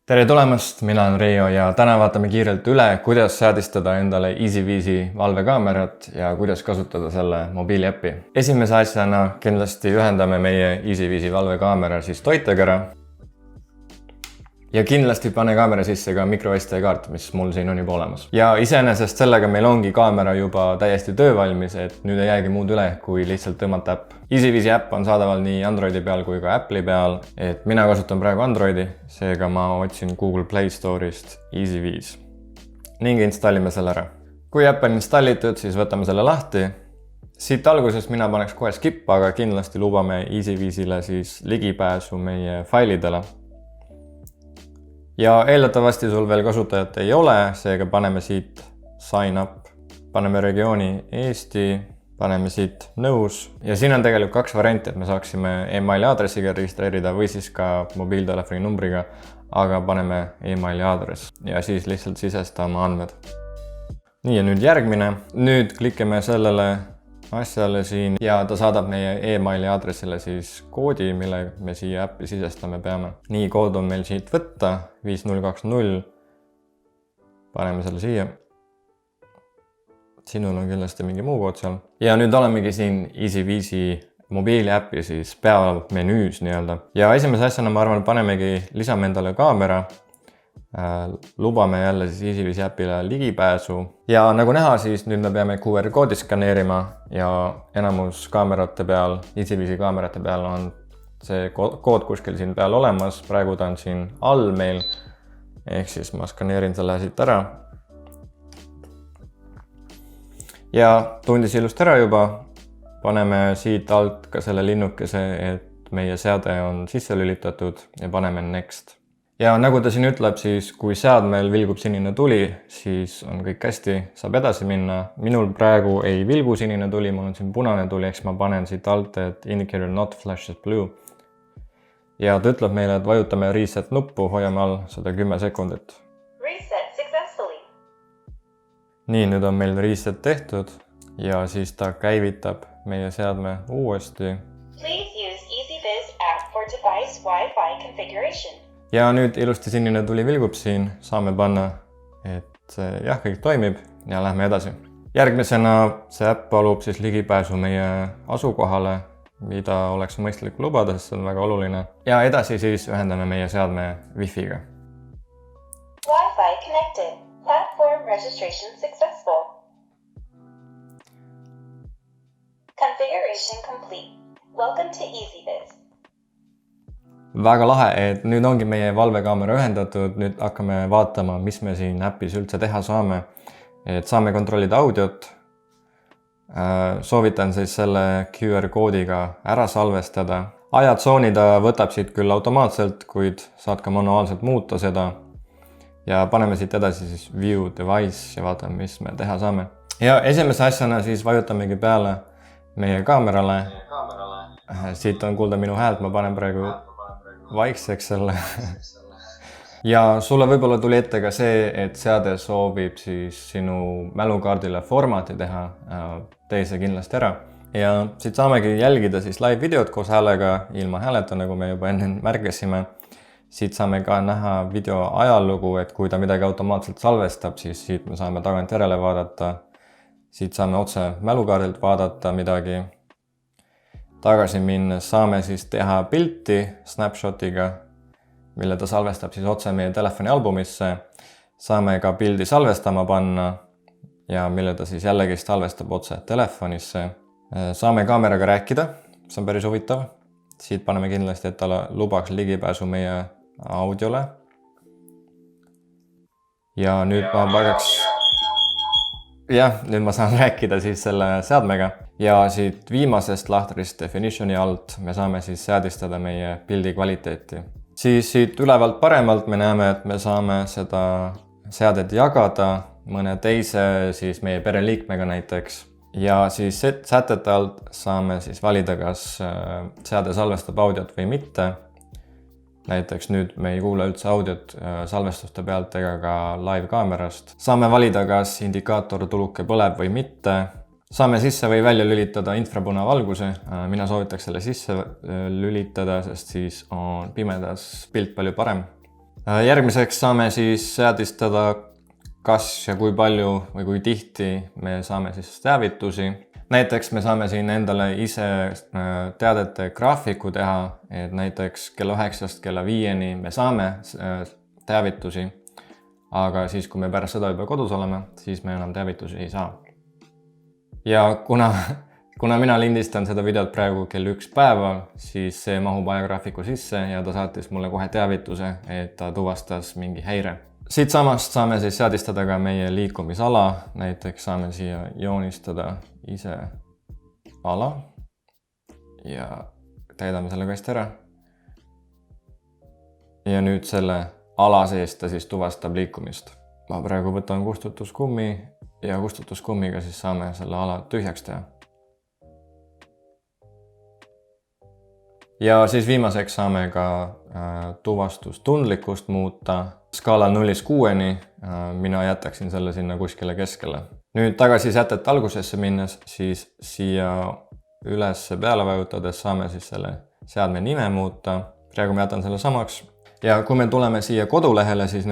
Tere tulemast, mina olen Reijo ja täna vaatame kiirelt üle, kuidas seadistada endale EasyViisi valvekaamerat ja kuidas kasutada selle mobiiliäppi. Esimese asjana kindlasti ühendame meie EasyViisi valvekaamera siis toitekera. Ja kindlasti pane kaamera sisse ka microSD kaart, mis mul siin on juba olemas. Ja iseenesest sellega meil ongi kaamera juba täiesti töövalmis, et nüüd ei jäägi muud üle, kui lihtsalt tõmmata äpp. EasyViisi äpp on saadaval nii Androidi peal kui ka Apple'i peal, et mina kasutan praegu Androidi, seega ma otsin Google Play Store'ist EasyViis ning installime selle ära. Kui äpp on installitud, siis võtame selle lahti. Siit alguses mina paneks kohe skip, aga kindlasti lubame EasyViisile siis ligipääsu meie failidele. Ja eeldatavasti sul veel kasutajat ei ole, seega paneme siit sign up, paneme regiooni Eesti, paneme siit nõus. Ja siin on tegelikult kaks varianti, et me saaksime emaili aadressiga registreerida või siis ka mobiiltelefoni numbriga, aga paneme emaili aadress ja siis lihtsalt sisestame andmed. Nii ja nüüd järgmine. Nüüd klikime sellele asjale siin ja ta saadab meie emaili aadressile siis koodi, mille me siia äppi sisestame peame. Nii, kood on meil siit võtta, 5020. Paneme selle siia. Sinul on kindlasti mingi muu kood seal. Ja nüüd olemegi siin EasyViisi mobiiliäppi siis peamenüüs nii-öelda. Ja esimese asjana ma arvan, panemegi lisame endale kaamera. Lubame jälle siis EasyViisi äpile ligipääsu ja nagu näha, siis nüüd me peame QR koodi skaneerima ja enamus kaamerate peal, EasyViisi kaamerate peal on see kood kuskil siin peal olemas, praegu ta on siin all meil, ehk siis ma skaneerin selle siit ära. Ja tundis ilust ära juba, paneme siit alt ka selle linnukese, et meie seade on sisse lülitatud ja paneme next. Ja nagu ta siin ütleb, siis kui seadmel vilgub sinine tuli, siis on kõik hästi, saab edasi minna. Minul praegu ei vilgu sinine tuli, mul on siin punane tuli, eks ma panen siit alt, et indicator not flashes blue. Ja ta ütleb meile, et vajutame reset nuppu, hoiame all 110 sekundit. Reset successfully. Nii, nüüd on meil reset tehtud ja siis ta käivitab meie seadme uuesti. Please use EasyViz app for device Wi-Fi configuration. Ja nüüd ilusti sinine tuli vilgub siin, saame panna, et jah, kõik toimib ja lähme edasi. Järgmisena see äpp palub siis ligipääsu meie asukohale, mida oleks mõistlik lubada, sest see on väga oluline. Ja edasi siis ühendame meie seadme Wi-Fi'ga. Wi-Fi connected. Platform registration successful. Configuration complete. Welcome to EasyViz. Väga lahe, et nüüd ongi meie valvekaamera ühendatud, nüüd hakkame vaatama, mis me siin äpis üldse teha saame. Et saame kontrollida audiot. Soovitan siis selle QR koodiga ära salvestada. Ajatsooni ta võtab siit küll automaatselt, kuid saad ka manuaalselt muuta seda. Ja paneme siit edasi siis view device ja vaatame, mis me teha saame. Ja esimese asjana siis vajutamegi peale meie kaamerale. Siit on kuulda minu häält, ma panen praegu vaikseks selle. Ja sulle võib-olla tuli ette ka see, et seade soovib siis sinu mälukaardile formaati teha, tee see kindlasti ära. Ja siit saamegi jälgida siis live videot koos häälega, ilma hääleta, nagu me juba enne märkasime. Siit saame ka näha video ajalugu, et kui ta midagi automaatselt salvestab, siis siit me saame tagant järele vaadata. Siit saame otse mälukaardilt vaadata midagi. Tagasi minnes saame siis teha pilti snapshotiga, mille ta salvestab siis otse meie telefoni albumisse. Saame ka pildi salvestama panna ja mille ta siis jällegi salvestab otse telefonisse. Saame kaameraga rääkida, see on päris huvitav. Siit paneme kindlasti, et ta lubaks ligipääsu meie audiole. Ja nüüd ma pagaks... Jah, nüüd ma saan rääkida siis selle seadmega. Ja siit viimasest lahtrist definitioni alt me saame siis seadistada meie pildi kvaliteeti. Siis siit ülevalt paremalt me näeme, et me saame seda seadet jagada mõne teise siis meie pereliikmega näiteks. Ja siis sätete alt saame siis valida, kas seade salvestab audiot või mitte. Näiteks nüüd me ei kuule üldse audiot salvestuste pealt ega ka live kaamerast. Saame valida, kas indikaator tuluke põleb või mitte. Saame sisse või välja lülitada infrapunavalguse. Mina soovitaks selle sisse lülitada, sest siis on pimedas pilt palju parem. Järgmiseks saame siis seadistada, kas ja kui palju või kui tihti me saame siis teavitusi. Näiteks me saame siin endale ise teadete graafiku teha, et näiteks kella 9 kella 5 me saame teavitusi, aga siis, kui me pärast seda juba kodus oleme, siis me enam teavitusi ei saa. Ja kuna mina lindistan seda videot praegu kell 1 päeval, siis see mahub ajagraafiku sisse ja ta saatis mulle kohe teavituse, et ta tuvastas mingi häire. Siit samast saame siis seadistada ka meie liikumisala, näiteks saame siia joonistada ise ala ja täidame selle kasti ära. Ja nüüd selle ala sees ta siis tuvastab liikumist. Ma praegu võtan kustutuskummi ja kustutuskummiga siis saame selle ala tühjaks teha. Ja siis viimaseks saame ka tuvastustundlikkust muuta. Skaalal 0-6, mina jätaksin selle sinna kuskile keskele. Nüüd tagasi sätet algusesse minnes, siis siia üles peale vajutades saame siis selle seadme nime muuta. Praegu ma jätan selle samaks. Ja kui me tuleme siia kodulehele, siis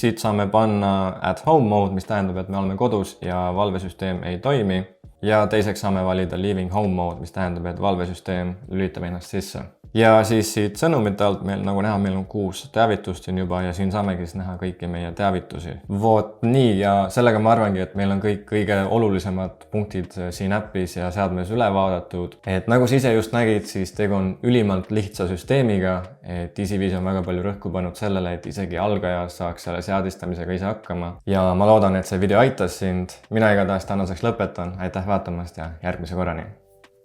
siit saame panna at home mode, mis tähendab, et me oleme kodus ja valvesüsteem ei toimi. Ja teiseks saame valida leaving home mode, mis tähendab, et valvesüsteem lülitab ennast sisse. Ja siis siit sõnumite alt meil, nagu näha, meil on 6 teavitust siin juba ja siin saamegi siis näha kõiki meie teavitusi. Vot nii, ja sellega ma arvangi, et meil on kõik kõige olulisemad punktid siin äppis ja seadmes üle vaadatud. Et nagu sa ise just nägid, siis tegu on ülimalt lihtsa süsteemiga, et EasyViz on väga palju rõhku pannud sellele, et isegi algaja saaks selle seadistamisega ise hakkama. Ja ma loodan, et see video aitas sind. Mina igatahes tänaseks lõpetan. Aitäh vaatamast ja järgmise korrani!